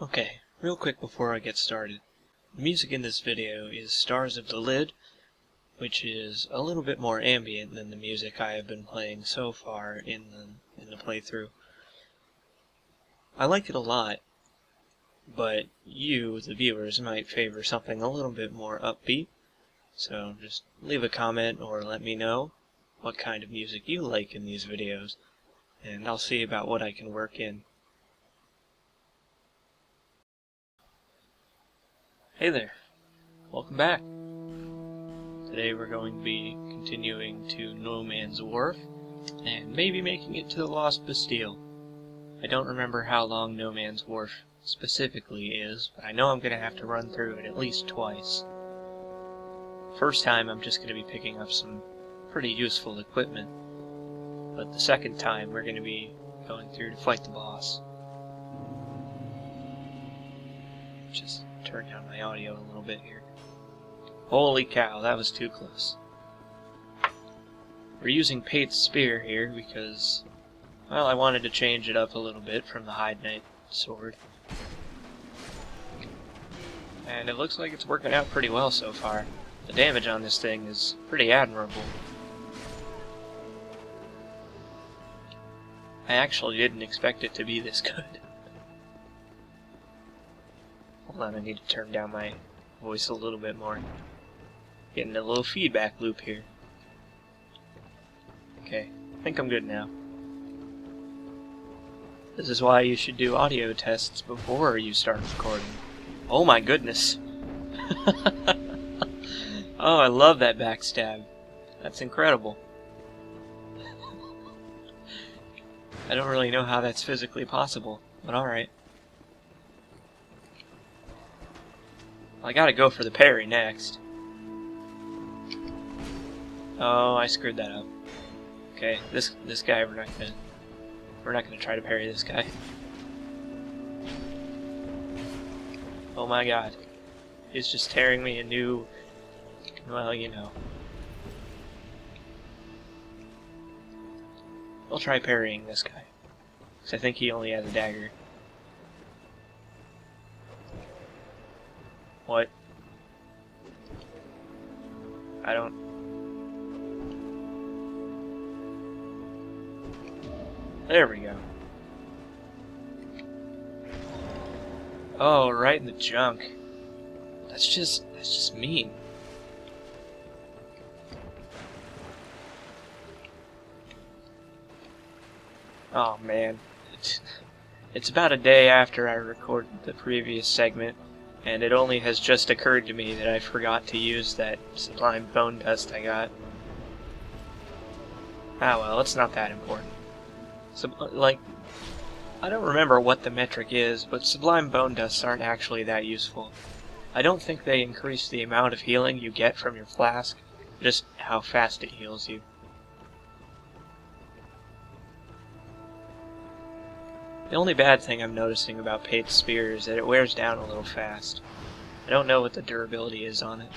Okay, real quick before I get started. The music in this video is Stars of the Lid, which is a little bit more ambient than the music I have been playing so far in the playthrough. I like it a lot, but you, the viewers, might favor something a little bit more upbeat, so just leave a comment or let me know what kind of music you like in these videos, and I'll see about what I can work in. Hey there, welcome back. Today we're going to be continuing to No Man's Wharf, and maybe making it to the Lost Bastille. I don't remember how long No Man's Wharf specifically is, but I know I'm going to have to run through it at least twice. First time I'm just going to be picking up some pretty useful equipment, but the second time we're going to be going through to fight the boss. Just turn down my audio a little bit here. Holy cow, that was too close. We're using Pate's Spear here because, well, I wanted to change it up a little bit from the Hide Knight sword. And it looks like it's working out pretty well so far. The damage on this thing is pretty admirable. I actually didn't expect it to be this good. Hold on, I need to turn down my voice a little bit more. Getting a little feedback loop here. Okay, I think I'm good now. This is why you should do audio tests before you start recording. Oh my goodness! Oh, I love that backstab. That's incredible. I don't really know how that's physically possible, but alright. I gotta go for the parry next. Oh, I screwed that up. Okay, this guy we're not gonna try to parry this guy. Oh my god. He's just tearing me a new, well, you know. I'll try parrying this guy, because I think he only has a dagger. What? I don't... There we go. Oh, right in the junk. That's just mean. Oh man. It's about a day after I recorded the previous segment, and it only has just occurred to me that I forgot to use that Sublime Bone Dust I got. Ah well, it's not that important. So, like, I don't remember what the metric is, but Sublime Bone Dusts aren't actually that useful. I don't think they increase the amount of healing you get from your flask, just how fast it heals you. The only bad thing I'm noticing about Pate's Spear is that it wears down a little fast. I don't know what the durability is on it,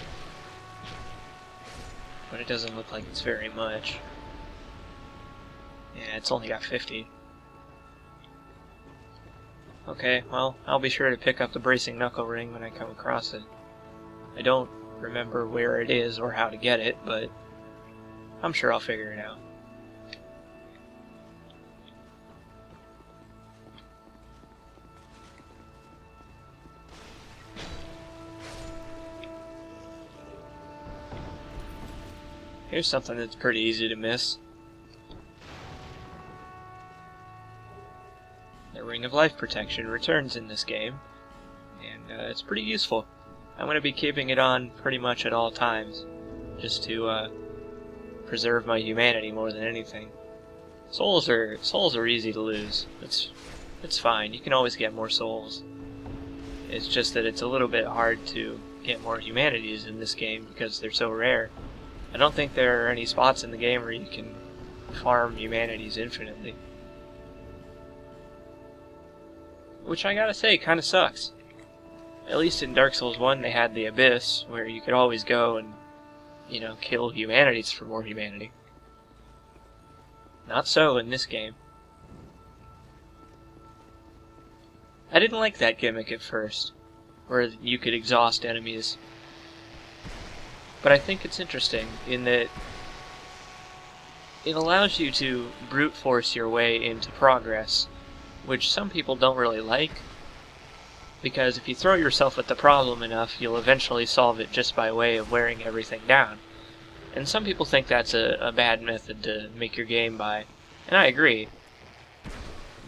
but it doesn't look like it's very much. Yeah, it's only got 50. Okay, well, I'll be sure to pick up the Bracing Knuckle Ring when I come across it. I don't remember where it is or how to get it, but I'm sure I'll figure it out. Here's something that's pretty easy to miss. The Ring of Life Protection returns in this game, and it's pretty useful. I'm going to be keeping it on pretty much at all times, just to preserve my humanity more than anything. Souls are easy to lose. It's fine. You can always get more souls. It's just that it's a little bit hard to get more humanities in this game because they're so rare. I don't think there are any spots in the game where you can farm humanities infinitely. Which I gotta say, kinda sucks. At least in Dark Souls 1 they had the Abyss, where you could always go and, you know, kill humanities for more humanity. Not so in this game. I didn't like that gimmick at first, where you could exhaust enemies. But I think it's interesting in that it allows you to brute force your way into progress, which some people don't really like, because if you throw yourself at the problem enough, you'll eventually solve it just by way of wearing everything down. And some people think that's a bad method to make your game by, and I agree.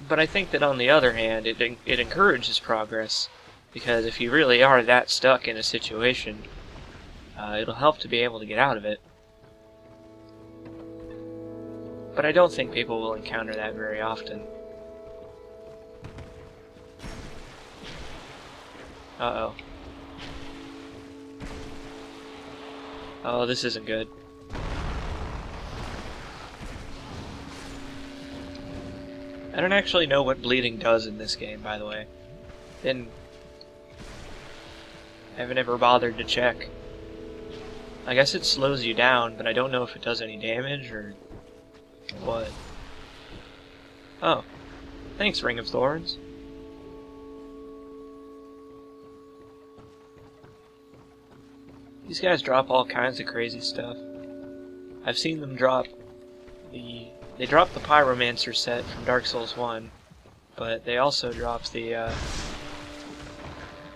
But I think that on the other hand, it encourages progress, because if you really are that stuck in a situation, it'll help to be able to get out of it. But I don't think people will encounter that very often. Uh-oh. Oh, this isn't good. I don't actually know what bleeding does in this game, by the way. I haven't ever bothered to check. I guess it slows you down, but I don't know if it does any damage or what. Oh. Thanks, Ring of Thorns. These guys drop all kinds of crazy stuff. I've seen them drop they dropped the Pyromancer set from Dark Souls 1, but they also dropped the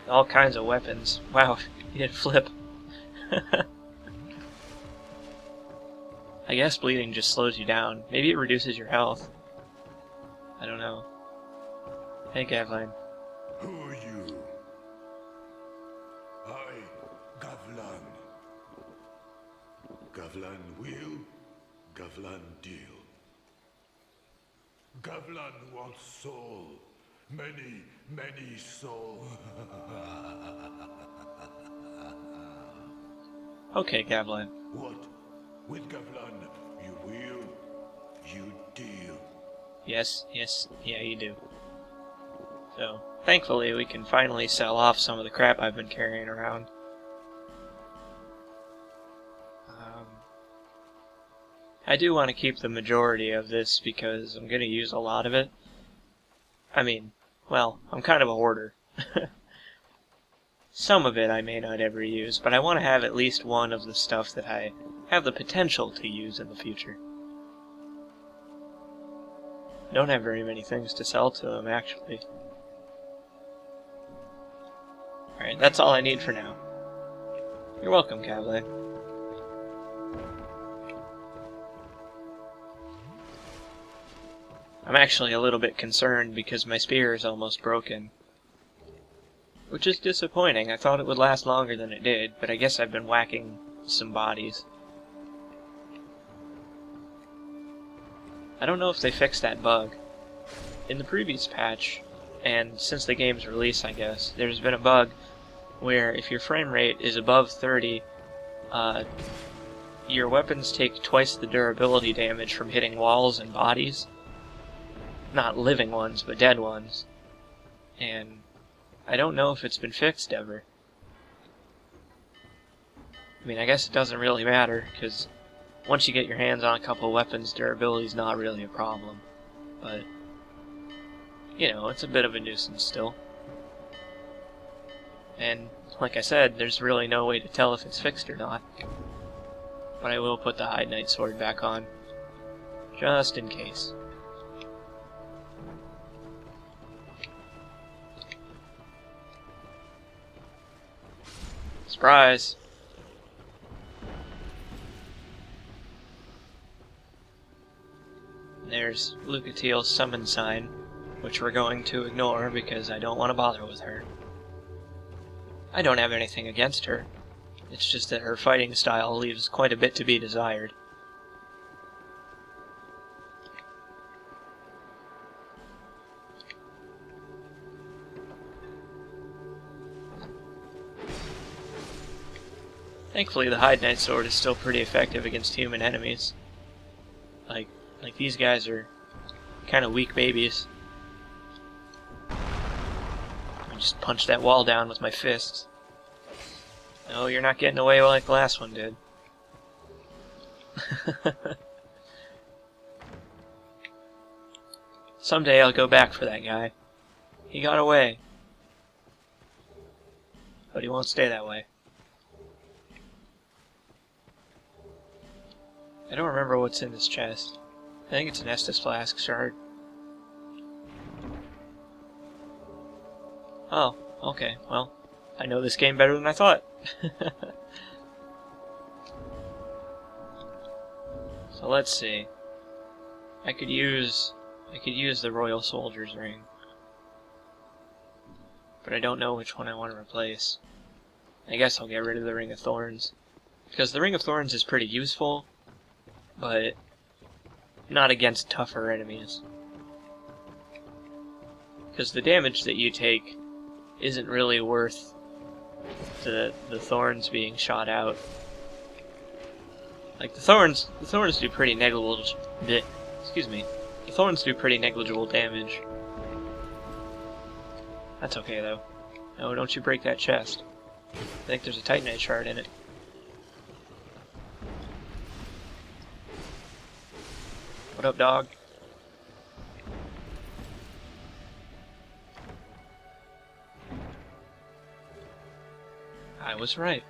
all kinds of weapons. Wow, he did a flip. I guess bleeding just slows you down. Maybe it reduces your health. I don't know. Hey, Gavline. Who are you? I, Gavlan. Gavlan will, Gavlan deal. Gavlan wants soul. Many, many soul. Okay, Gavline. What? With Gavlan, you will, you deal. Yes, yeah, you do. So, thankfully, we can finally sell off some of the crap I've been carrying around. I do want to keep the majority of this because I'm going to use a lot of it. I mean, well, I'm kind of a hoarder. Some of it I may not ever use, but I want to have at least one of the stuff that I have the potential to use in the future. Don't have very many things to sell to them, actually. Alright, that's all I need for now. You're welcome, Cavalier. I'm actually a little bit concerned because my spear is almost broken. Which is disappointing. I thought it would last longer than it did, but I guess I've been whacking some bodies. I don't know if they fixed that bug. In the previous patch, and since the game's release, I guess, there's been a bug where if your frame rate is above 30, your weapons take twice the durability damage from hitting walls and bodies. Not living ones, but dead ones. And I don't know if it's been fixed ever. I mean, I guess it doesn't really matter, because once you get your hands on a couple weapons, durability's not really a problem. But, you know, it's a bit of a nuisance still. And, like I said, there's really no way to tell if it's fixed or not. But I will put the Hide Knight sword back on, just in case. Surprise! There's Lucatiel's summon sign, which we're going to ignore because I don't want to bother with her. I don't have anything against her. It's just that her fighting style leaves quite a bit to be desired. Thankfully, the Hide Knight sword is still pretty effective against human enemies. Like these guys are kind of weak babies. I just punched that wall down with my fists. No, you're not getting away like the last one did. Someday I'll go back for that guy. He got away. But he won't stay that way. I don't remember what's in this chest. I think it's an Estus Flask shard. Oh, okay, well, I know this game better than I thought. So let's see. I could use the Royal Soldier's Ring. But I don't know which one I want to replace. I guess I'll get rid of the Ring of Thorns. Because the Ring of Thorns is pretty useful, but not against tougher enemies. Because the damage that you take isn't really worth the thorns being shot out. Like the thorns do pretty negligible. Excuse me. The thorns do pretty negligible damage. That's okay though. No, don't you break that chest. I think there's a Titanite shard in it. What up, dog? I was right.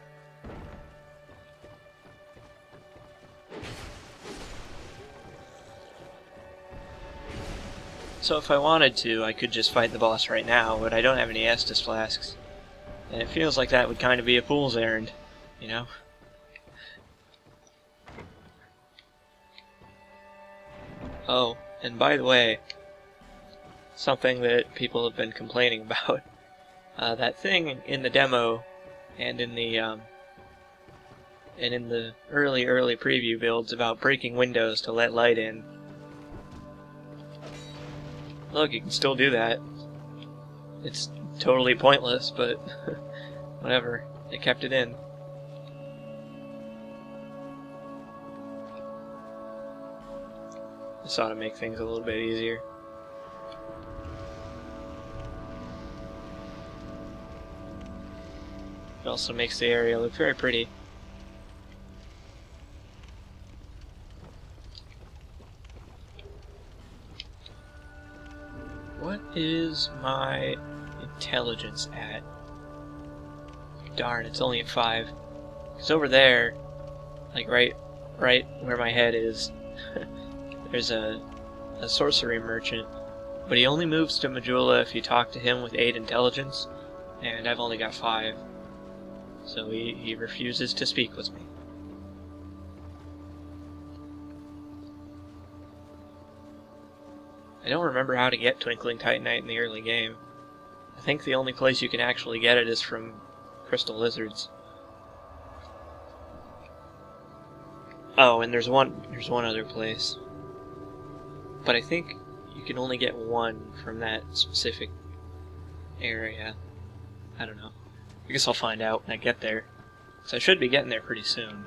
So if I wanted to, I could just fight the boss right now, but I don't have any Estus Flasks. And it feels like that would kind of be a fool's errand, you know? Oh, and by the way, something that people have been complaining about. That thing in the demo and in the early preview builds about breaking windows to let light in. Look, you can still do that. It's totally pointless, but whatever. They kept it in. This ought to make things a little bit easier. It also makes the area look very pretty. What is my intelligence at? Darn, it's only at 5. Because over there, like right where my head is, there's a sorcery merchant. But he only moves to Majula if you talk to him with 8 intelligence, and I've only got 5. So he refuses to speak with me. I don't remember how to get Twinkling Titanite in the early game. I think the only place you can actually get it is from Crystal Lizards. Oh, and there's one other place. But I think you can only get one from that specific area. I don't know. I guess I'll find out when I get there. So I should be getting there pretty soon.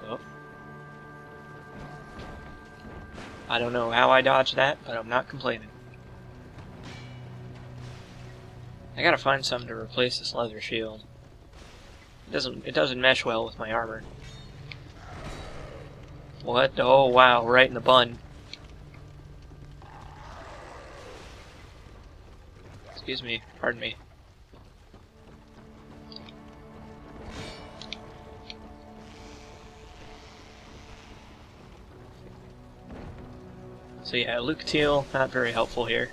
Oh. I don't know how I dodged that, but I'm not complaining. I gotta find something to replace this leather shield. It doesn't mesh well with my armor. What? Oh wow, right in the bun. Excuse me, pardon me. So yeah, Lucatiel, not very helpful here.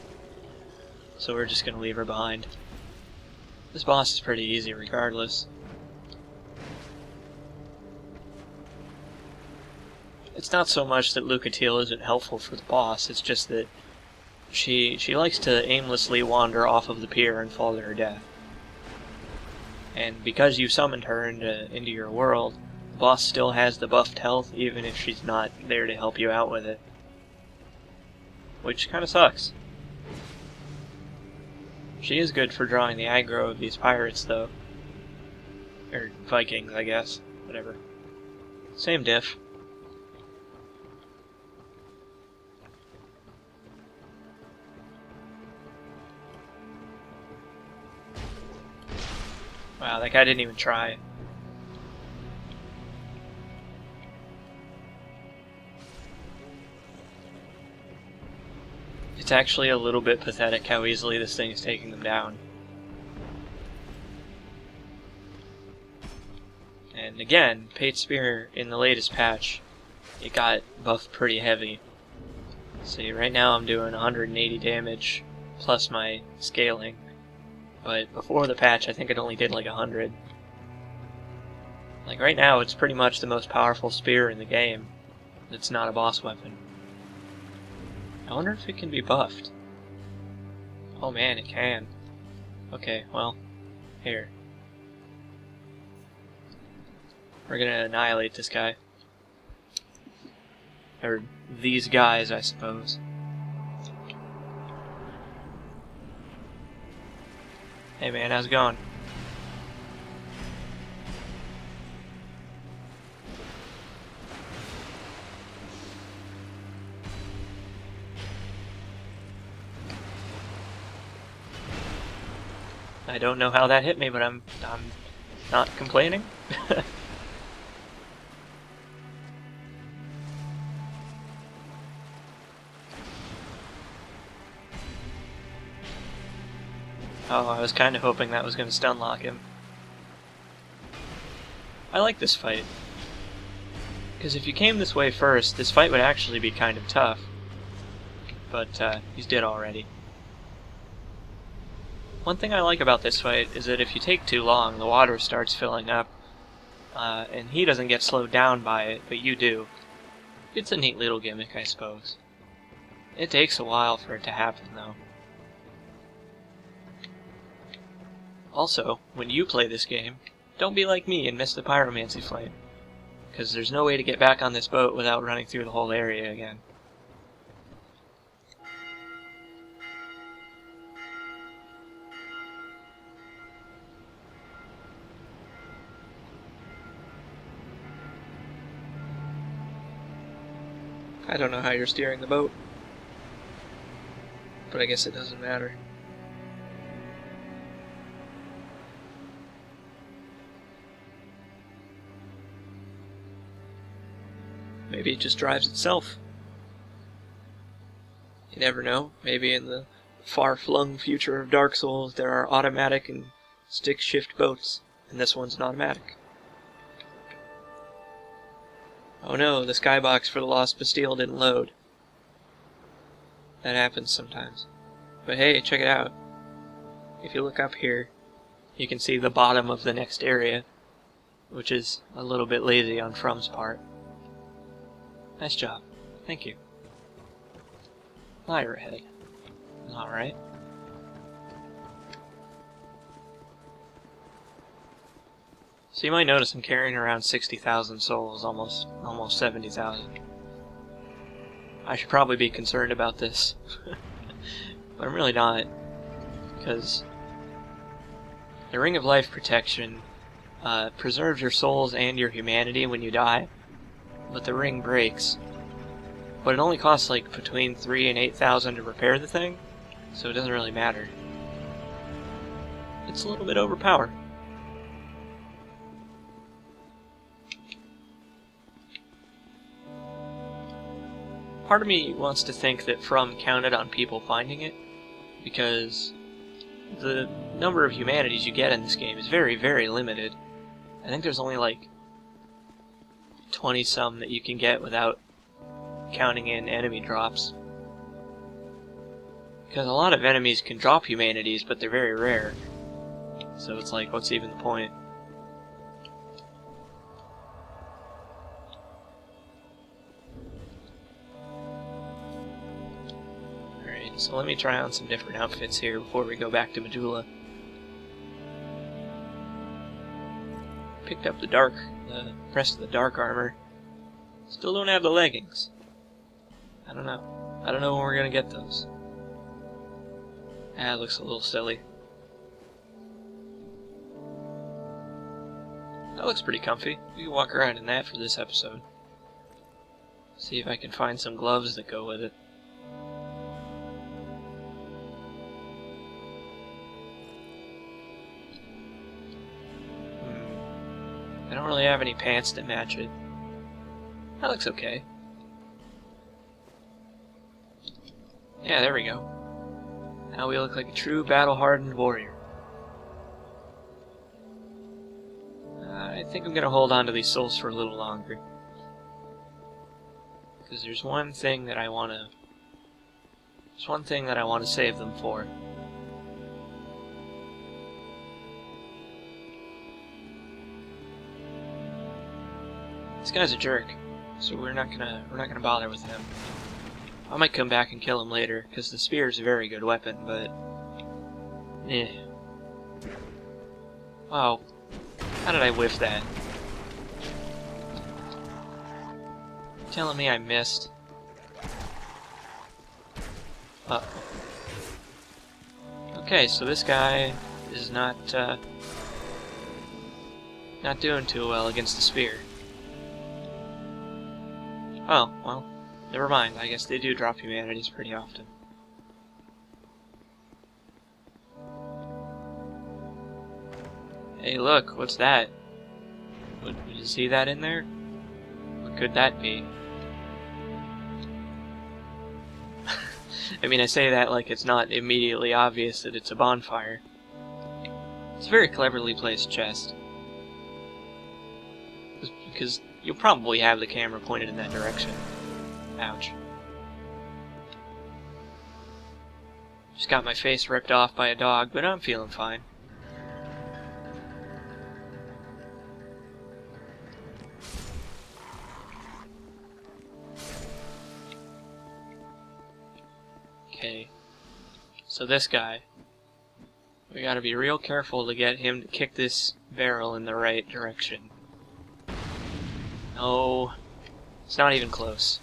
So we're just gonna leave her behind. This boss is pretty easy regardless. It's not so much that Lucatiel isn't helpful for the boss, it's just that she likes to aimlessly wander off of the pier and fall to her death. And because you summoned her into your world, the boss still has the buffed health even if she's not there to help you out with it. Which kinda sucks. She is good for drawing the aggro of these pirates, though. Or Vikings, I guess. Whatever. Same diff. Wow, that guy didn't even try. It's actually a little bit pathetic how easily this thing is taking them down. And again, Pate Spear in the latest patch, it got buffed pretty heavy. See, right now I'm doing 180 damage plus my scaling, but before the patch I think it only did like 100. Like right now it's pretty much the most powerful spear in the game. It's not a boss weapon. I wonder if it can be buffed. Oh man, it can. Okay, well, here. We're gonna annihilate this guy. Or these guys, I suppose. Hey man, how's it going? I don't know how that hit me, but I'm not complaining. Oh, I was kind of hoping that was going to stun lock him. I like this fight. Because if you came this way first, this fight would actually be kind of tough. But he's dead already. One thing I like about this fight is that if you take too long, the water starts filling up. And he doesn't get slowed down by it, but you do. It's a neat little gimmick, I suppose. It takes a while for it to happen, though. Also, when you play this game, don't be like me and miss the pyromancy flame, because there's no way to get back on this boat without running through the whole area again. I don't know how you're steering the boat, but I guess it doesn't matter. Maybe it just drives itself. You never know. Maybe in the far-flung future of Dark Souls there are automatic and stick-shift boats, and this one's an automatic. Oh no, the skybox for the Lost Bastille didn't load. That happens sometimes. But hey, check it out. If you look up here, you can see the bottom of the next area, which is a little bit lazy on From's part. Nice job. Thank you. Liar ahead. Alright. So you might notice I'm carrying around 60,000 souls, almost 70,000. I should probably be concerned about this. But I'm really not. Because the Ring of Life Protection preserves your souls and your humanity when you die. But the ring breaks. But it only costs like between 3,000 and 8,000 to repair the thing, so it doesn't really matter. It's a little bit overpowered. Part of me wants to think that From counted on people finding it, because the number of humanities you get in this game is very, very limited. I think there's only like 20-some that you can get without counting in enemy drops. Because a lot of enemies can drop humanities, but they're very rare. So it's like, what's even the point? Alright, so let me try on some different outfits here before we go back to Medulla. Picked up the rest of the dark armor. Still don't have the leggings. I don't know. I don't know when we're gonna get those. Ah, it looks a little silly. That looks pretty comfy. We can walk around in that for this episode. See if I can find some gloves that go with it. I don't really have any pants that match it. That looks okay. Yeah, there we go. Now we look like a true battle-hardened warrior. I think I'm gonna hold on to these souls for a little longer. Because there's one thing that I wanna save them for. This guy's a jerk, so we're not gonna bother with him. I might come back and kill him later, because the spear is a very good weapon, but wow, how did I whiff that? Telling me I missed. Uh-oh. Okay, so this guy is not doing too well against the spear. Oh, well, never mind. I guess they do drop humanities pretty often. Hey, look, what's that? Did you see that in there? What could that be? I mean, I say that like it's not immediately obvious that it's a bonfire. It's a very cleverly placed chest. Because you'll probably have the camera pointed in that direction. Ouch. Just got my face ripped off by a dog, but I'm feeling fine. Okay, so this guy, we gotta be real careful to get him to kick this barrel in the right direction. No, it's not even close.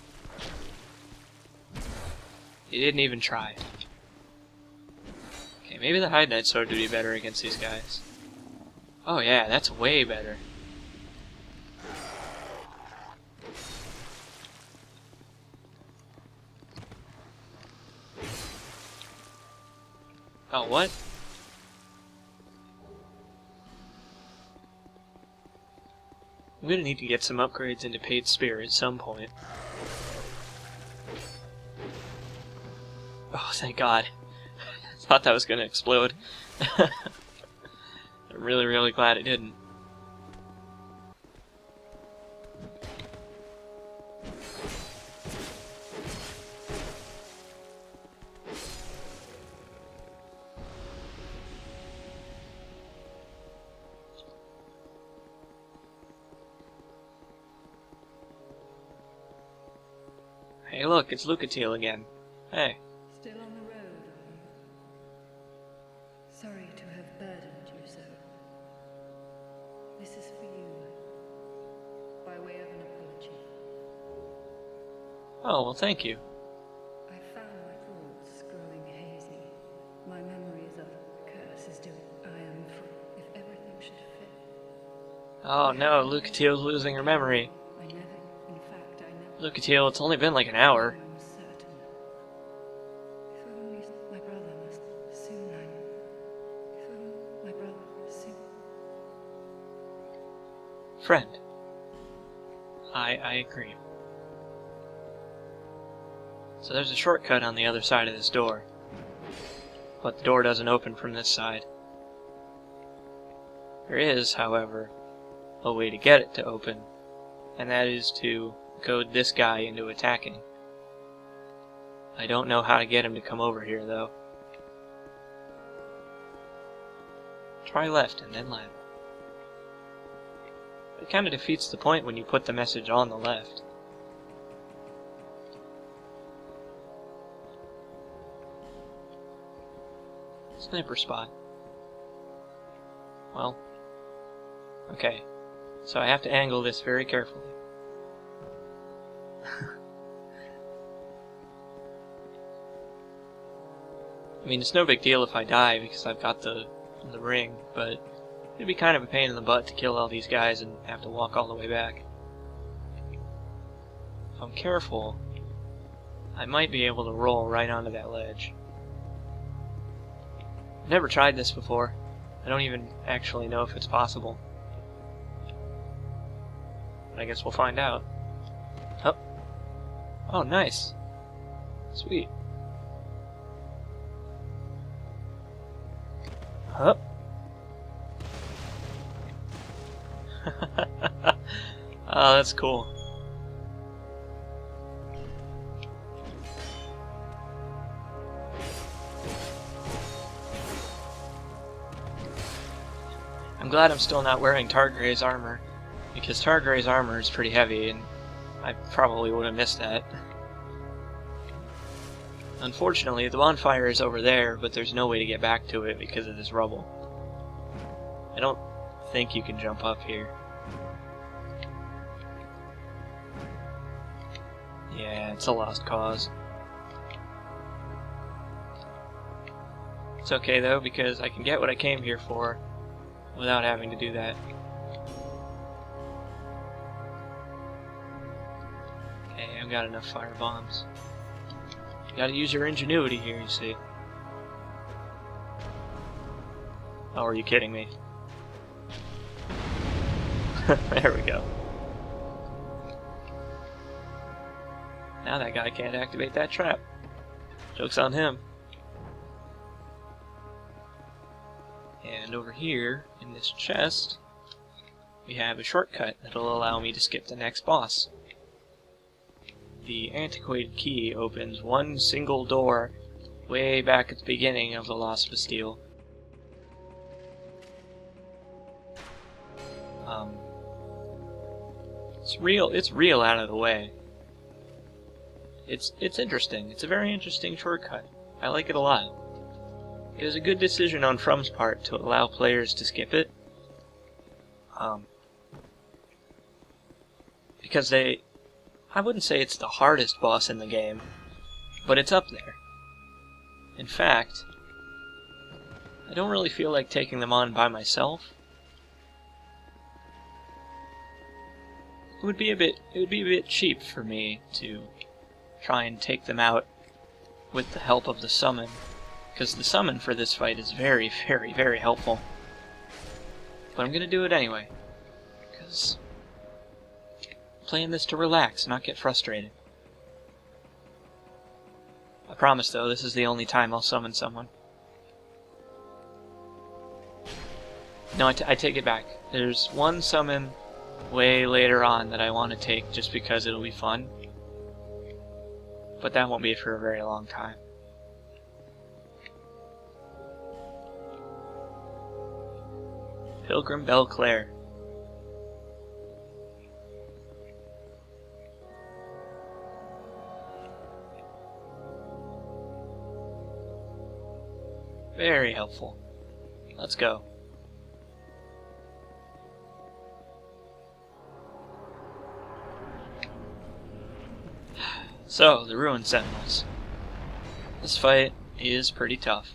He didn't even try. Okay, maybe the Hide Knight Sword would be better against these guys. Oh yeah, that's way better. Oh, what? I'm gonna need to get some upgrades into Paid Spear at some point. Oh, thank God. I thought that was gonna explode. I'm really, really glad it didn't. Hey look, it's Lucatiel again. Hey. Still on the road, are you? Sorry to have burdened you so. This is for you, by way of an apology. Oh, well thank you. I found my thoughts growing hazy. My memories of curses do I am free, if everything should fit. Oh no, Lucatiel's losing her memory. Lucatiel, it's only been like an hour. I am certain. If only my brother must soon if only my brother soon. Friend. I agree. So there's a shortcut on the other side of this door. But the door doesn't open from this side. There is, however, a way to get it to open, and that is to goad this guy into attacking. I don't know how to get him to come over here, though. Try left and then left. It kind of defeats the point when you put the message on the left. Sniper spot. Well, okay. So I have to angle this very carefully. I mean, it's no big deal if I die because I've got the ring, but it'd be kind of a pain in the butt to kill all these guys and have to walk all the way back. If I'm careful, I might be able to roll right onto that ledge. I've never tried this before. I don't even actually know if it's possible. But I guess we'll find out. Oh, nice. Sweet. Huh? Oh, that's cool. I'm glad I'm still not wearing Targray's armor, because Targray's armor is pretty heavy, and I probably would have missed that. Unfortunately, the bonfire is over there, but there's no way to get back to it because of this rubble. I don't think you can jump up here. Yeah, it's a lost cause. It's okay though, because I can get what I came here for without having to do that. Okay, I've got enough fire bombs. You gotta use your ingenuity here, you see. Oh, are you kidding me? There we go. Now that guy can't activate that trap. Joke's on him. And over here, in this chest, we have a shortcut that'll allow me to skip the next boss. The antiquated key opens one single door way back at the beginning of the Lost Bastille. It's real out of the way. It's interesting. It's a very interesting shortcut. I like it a lot. It was a good decision on From's part to allow players to skip it. Because I wouldn't say it's the hardest boss in the game, but it's up there. In fact, I don't really feel like taking them on by myself. It would be a bit cheap for me to try and take them out with the help of the summon, because the summon for this fight is very, very, very helpful. But I'm gonna do it anyway, because I'm playing this to relax, not get frustrated. I promise though, this is the only time I'll summon someone. No, I take it back. There's one summon way later on that I want to take just because it'll be fun. But that won't be for a very long time. Pilgrim Belclair. Very helpful. Let's go. So, the Ruin Sentinels. This fight is pretty tough.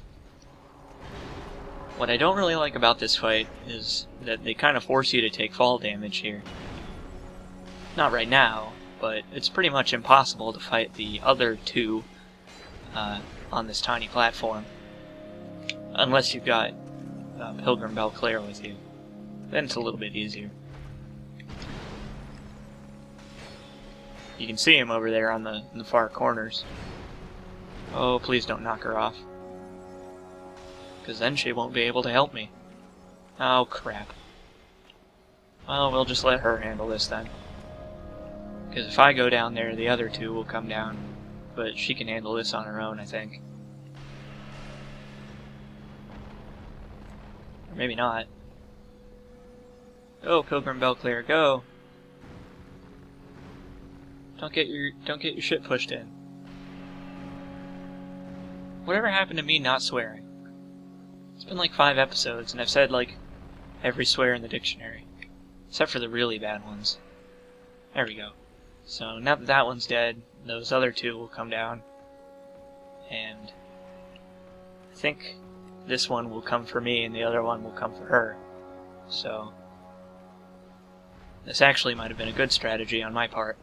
What I don't really like about this fight is that they kind of force you to take fall damage here. Not right now, but it's pretty much impossible to fight the other two on this tiny platform. Unless you've got Pilgrim Belclair with you. Then it's a little bit easier. You can see him over there on in the far corners. Oh, please don't knock her off. Because then she won't be able to help me. Oh, crap. Well, we'll just let her handle this then. Because if I go down there, the other two will come down. But she can handle this on her own, I think. Or maybe not. Go, Pilgrim Belclair, go! Don't get your shit pushed in. Whatever happened to me not swearing? It's been like 5 episodes, and I've said like every swear in the dictionary. Except for the really bad ones. There we go. So now that that one's dead, those other two will come down. And I think this one will come for me, and the other one will come for her. So this actually might have been a good strategy on my part.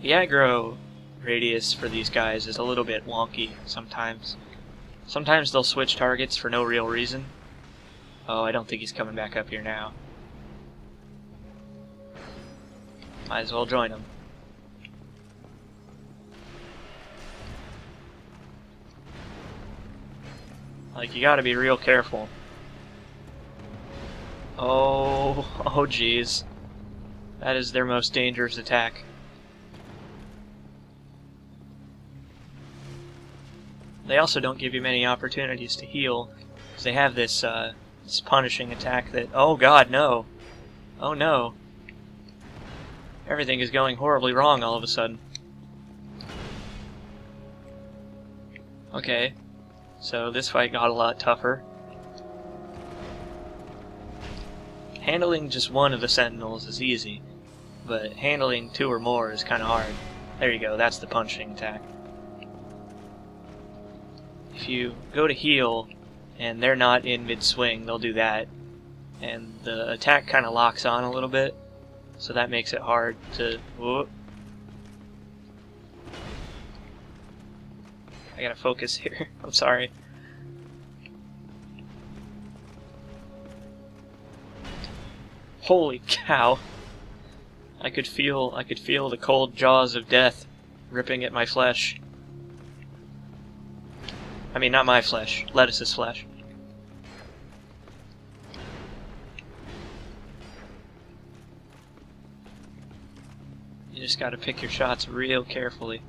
The aggro radius for these guys is a little bit wonky sometimes. Sometimes they'll switch targets for no real reason. Oh, I don't think he's coming back up here now. Might as well join him. Like, you gotta be real careful. Oh jeez. That is their most dangerous attack. They also don't give you many opportunities to heal, because they have this, this punishing attack that... Oh god, no! Oh no! Everything is going horribly wrong all of a sudden. Okay, so this fight got a lot tougher. Handling just one of the Sentinels is easy, but handling 2 or more is kind of hard. There you go, that's the punching attack. If you go to heal, and they're not in mid-swing, they'll do that. And the attack kind of locks on a little bit, so that makes it hard to... Whoop. I gotta focus here, I'm sorry. Holy cow! I could feel the cold jaws of death ripping at my flesh. I mean, not my flesh, Lettuce's flesh. You just gotta pick your shots real carefully.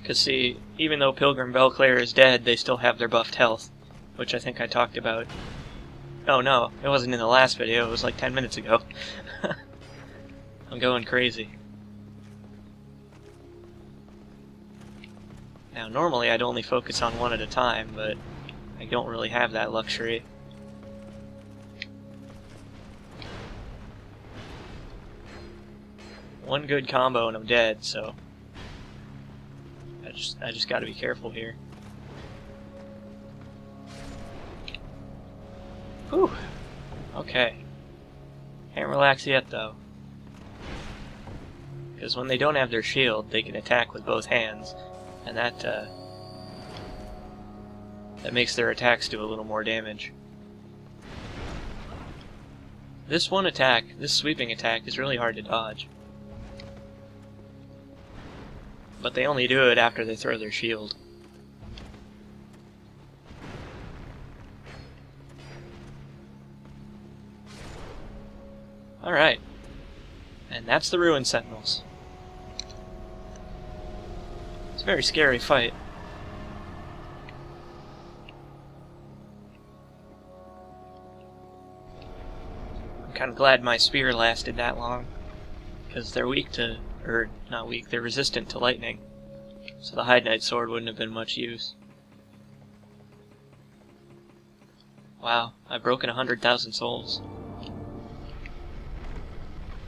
Cause see, even though Pilgrim Belclair is dead, they still have their buffed health, which I think I talked about. Oh no, it wasn't in the last video, it was like 10 minutes ago. I'm going crazy. Now, normally I'd only focus on one at a time, but I don't really have that luxury. One good combo and I'm dead, so I just gotta be careful here. Whew. Okay. Can't relax yet, though. Because when they don't have their shield, they can attack with both hands, and that makes their attacks do a little more damage. This one attack, this sweeping attack, is really hard to dodge. But they only do it after they throw their shield. Alright. And that's the Ruin Sentinels. It's a very scary fight. I'm kind of glad my spear lasted that long, because they're weak to... or, not weak, they're resistant to lightning. So the Hide Knight sword wouldn't have been much use. Wow, I've broken 100,000 souls.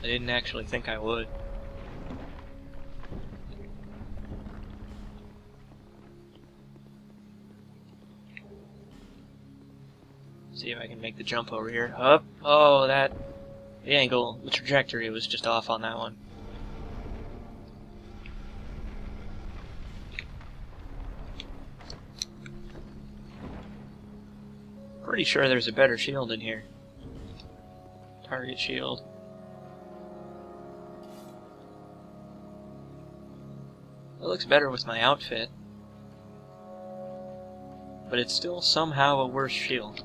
I didn't actually think I would. See if I can make the jump over here. Up! Oh, the angle, the trajectory was just off on that one. Pretty sure there's a better shield in here. Target shield. It looks better with my outfit, but it's still somehow a worse shield.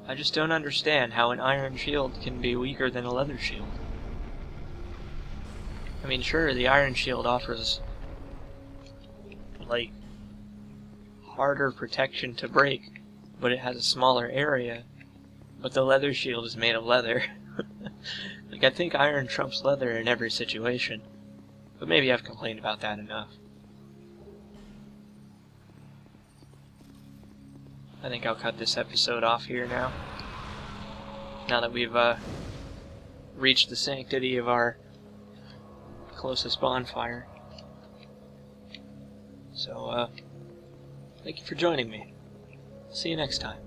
I just don't understand how an iron shield can be weaker than a leather shield. I mean, sure, the iron shield offers, like, harder protection to break, but it has a smaller area, but the leather shield is made of leather. Like, I think iron trumps leather in every situation. But maybe I've complained about that enough. I think I'll cut this episode off here now. Now that we've reached the sanctity of our closest bonfire. So, thank you for joining me. See you next time.